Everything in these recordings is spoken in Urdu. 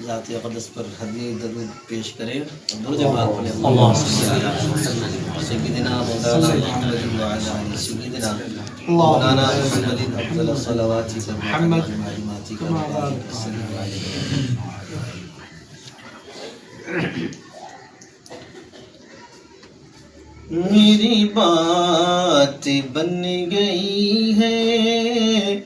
ذات اقدس پر حدیث درود پیش کریں اور درود پاک پڑھیں اللہم صلی علی سیدنا مولانا محمد وعلی آل سیدنا مولانا محمد افضل الصلوات محمد میری بات بن گئی ہے،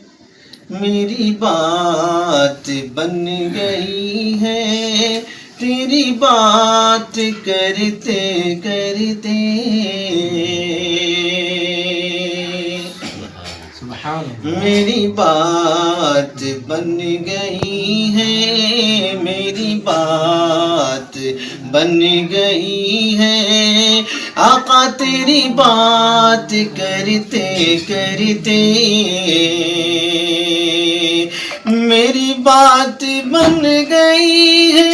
میری بات بن گئی ہے، تیری بات کرتے کرتے میری بات بن گئی ہے، میری بات بن گئی ہے، آقا تیری بات کرتے کرتے میری بات بن گئی ہے۔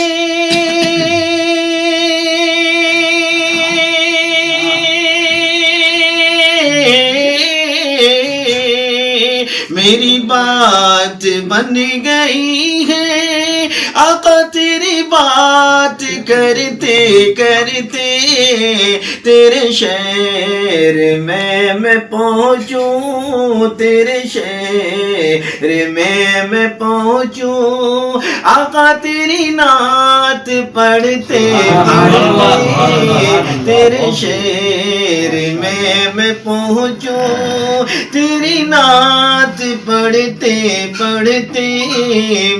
میری بات بن گئی ہے، آقا تیری بات کرتے کرتے تیرے شہر میں پہنچوں، تیرے شہر میں پہنچوں، آقا تیری نعت پڑھتے پڑھتے تیرے شہر میں پہنچوں، تیری نعت پڑھتے پڑھتے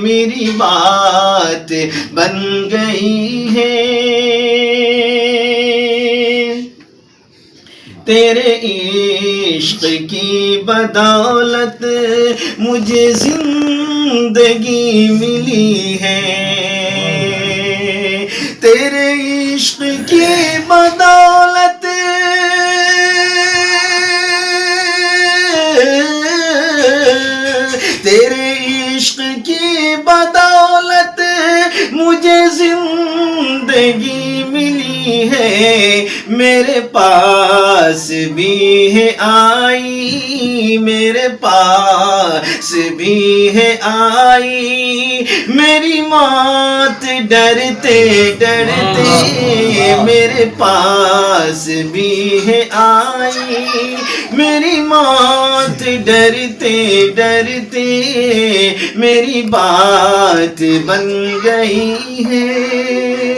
میری بات بن گئی ہے۔ تیرے عشق کی بدولت مجھے زندگی ملی ہے، تیرے عشق کی بدولت تیرے عشق کی بدولت مجھے زندگی ملی ہے، میرے پاس بھی ہے آئی، میرے پاس بھی ہے آئی، میری موت ڈرتے ڈرتے میرے پاس بھی ہے آئی، میری موت ڈرتے ڈرتے میری بات بن گئی ہے۔